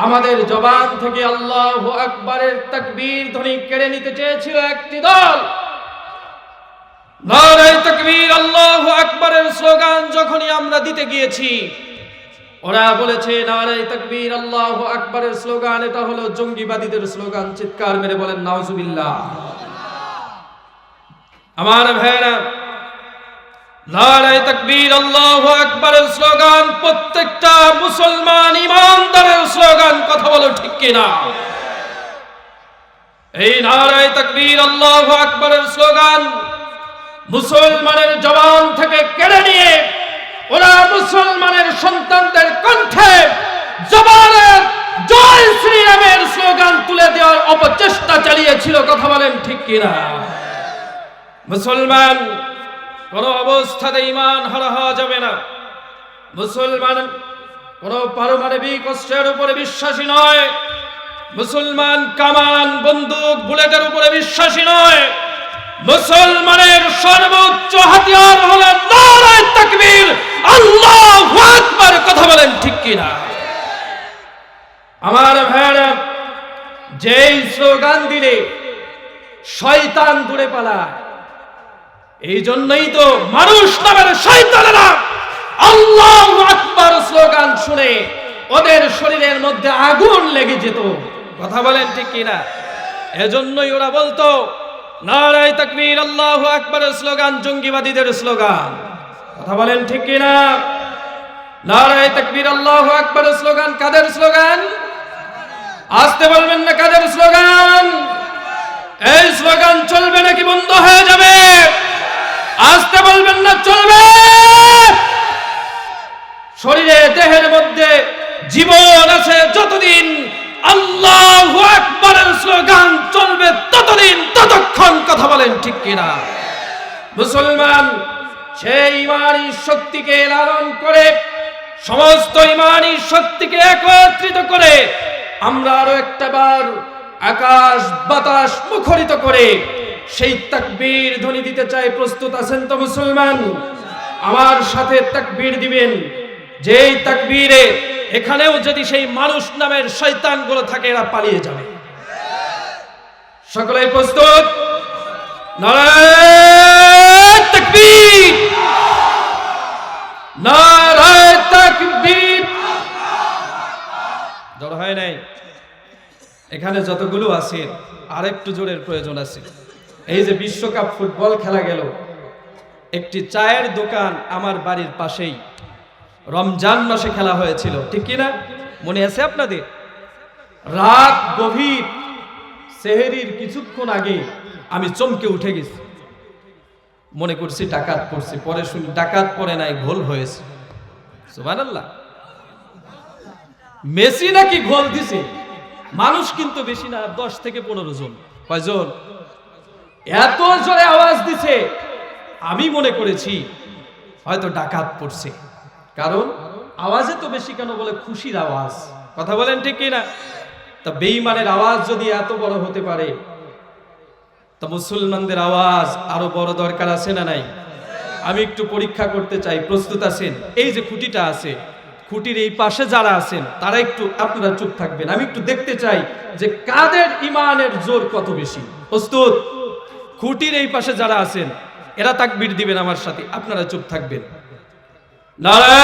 আমাদের জবান থেকে আল্লাহু আকবারের তাকবীর ধ্বনি কেড়ে নিতে চেয়েছিল একটি দল। নারে তাকবীর আল্লাহু আকবারের স্লোগান যখনই আমরা দিতে গিয়েছি, ওরা বলেছে নারে তাকবীর আল্লাহু আকবারের স্লোগান এটা হলো জঙ্গিবাদীদের স্লোগান। চিৎকার মেরে বলেন নাউজুবিল্লাহ। আমার ভাইরা, নারে তাকবীর আল্লাহু আকবারের স্লোগান প্রত্যেকটা মুসলমান ইমানদারের স্লোগান। কথা বলো ঠিক কিনা? এই নারে তাকবীর আল্লাহু আকবারের স্লোগান মুসলমানের জবান থেকে কেড়ে নিয়ে ওরা মুসলমানের সন্তানদের কণ্ঠে জবানের জয় শ্রীরামের স্লোগান তুলে দেওয়ার অপচেষ্টা চালিয়েছিল। কথা বলেন ঠিক কিনা? মুসলমান কোন অবস্থাতে ঈমান হারা হওয়া যাবে না। মুসলমান কোন পারমাণবিক অস্ত্রের উপরে বিশ্বাসী নয়। মুসলমান কামান বন্দুক বুলেটের উপরে বিশ্বাসী নয়। মুসলমানের সর্বোচ্চ হাতিয়ার হলো নারে তাকবীর আল্লাহু আকবার। কথা বলেন ঠিক কিনা? আমার ভাইরা, যেই স্লোগান দিলে শয়তান দূরে পালায়, এই জন্যই তো মানুষ নামের শয়তানেরা আল্লাহু আকবার স্লোগান শুনে ওদের শরীরের মধ্যে আগুন লেগে যেত। কথা বলেন ঠিক কিনা? এজন্যই ওরা বলতো নারে তাকবীর আল্লাহু আকবারের স্লোগান জঙ্গিবাদীদের স্লোগান। কথা বলেন ঠিক কিনা? নারে তাকবীর আল্লাহু আকবারের স্লোগান কাদের স্লোগান? আসতে বলবেন না কাদের স্লোগান? এই স্লোগান চলবে নাকি বন্ধ হয়ে যাবে? আসতে বলবেন না চলবে? শরীরে দেহের মধ্যে জীবন আছে যতদিন আল্লাহু আকবারের স্লোগান চলবে ততদিন ততক্ষণ। কথা বলেন ঠিক কিনা? মুসলমান সেই ঈমানী শক্তিকে লালন করে, সমস্ত ঈমানী শক্তিকে একত্রিত করে আমরা আরো একটা বার আকাশ বাতাস মুখরিত করে সেই তাকবীর ধ্বনি দিতে চাই। প্রস্তুত আছেন তো মুসলমান? আমার সাথে তাকবীর দিবেন। যেই তাকবীরে এখানেও যদি সেই মানুষ নামের শয়তানগুলো থাকে এরা পালিয়ে যাবে। সকলেই প্রস্তুত? নারে তাকবীর, নারে তাকবীর। জোর হয় নাই? এখানে যতগুলো আছে আরেকটু জোরের প্রয়োজন আছে। এই যে বিশ্বকাপ ফুটবল খেলা গেল, একটি চায়ের দোকান আমার বাড়ির পাশেই রমজান মাসে খেলা হয়েছিল, ঠিক কিনা? মনে আছে আপনাদের? রাত গভীর, সেহরির কিছুক্ষণ আগে আমি চমকে উঠে গেছি। মনে করছি ডাকাত পড়ছে, পরে শুনি ডাকাত পড়ে নাই, গোল হয়েছে। সুবহানাল্লাহ। মেসি নাকি গোল দিছে। মানুষ কিন্তু বেশি না, 10 থেকে 15 জন। কয়জন? এত জোরে আওয়াজ দিছে, আমি মনে করেছি হয়তো ডাকাত পড়ছে। কারণ আওয়াজে তো বেশি কেন বলে খুশির আওয়াজ। কথা বলেন ঠিক কিনা? তা বেঈমানের আওয়াজ যদি এত বড় হতে পারে, তা মুসলমানদের আওয়াজ আরো বড় দরকার আছে না নাই? আমি একটু পরীক্ষা করতে চাই। প্রস্তুত আছেন? এই যে খুঁটিটা আছে, খুঁটির এই পাশে যারা আছেন তারা একটু আপনারা চুপ থাকবেন। আমি একটু দেখতে চাই যে কাদের ঈমানের জোর কত বেশি। প্রস্তুত? খুঁটির এই পাশে যারা আছেন এরা তাকবীর দিবেন আমার সাথে, আপনারা চুপ থাকবেন। নারে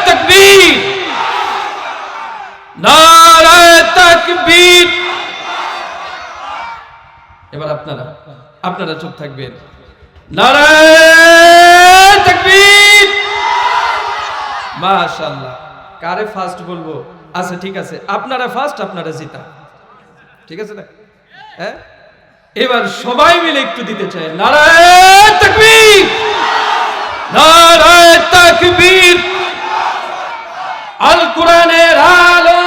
তাকবীর, নারে তাকবীর। এবার আপনারা চুপ থাকবেন। নারে তাকবীর। মাশাআল্লাহ। কারে ফার্স্ট বলবো? আচ্ছা ঠিক আছে, আপনারা ফার্স্ট, আপনারা জিতা। ঠিক আছে না? হ্যাঁ, এবার সবাই মিলে একটু দিতে চাই। নারে তাকবীর, নারে তাকবীর। আল কোরআনের আলো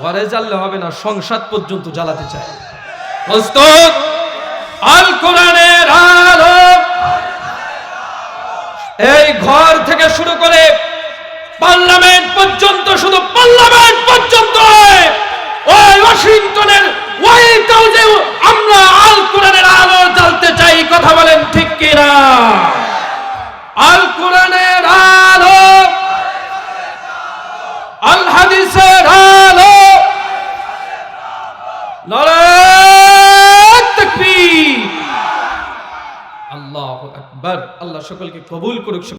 ঘরে জ্বাললে হবে না, সংসদ পর্যন্ত জ্বালাতে চাই। প্রস্তুত? আল কোরআনের আলো এই ঘর থেকে শুরু করে পার্লামেন্ট পর্যন্ত, শুধু পার্লামেন্ট পর্যন্ত ওই ওয়াশিংটনের হোয়াইট হাউসে আমরা আল কোরআনের আলো জ্বালতে চাই। কথা বলেন ঠিক কিনা? আল কোরআনের আলো, আল হাদিস আল্লাহু আকবার। আল্লাহ সকলকে কবুল করুক।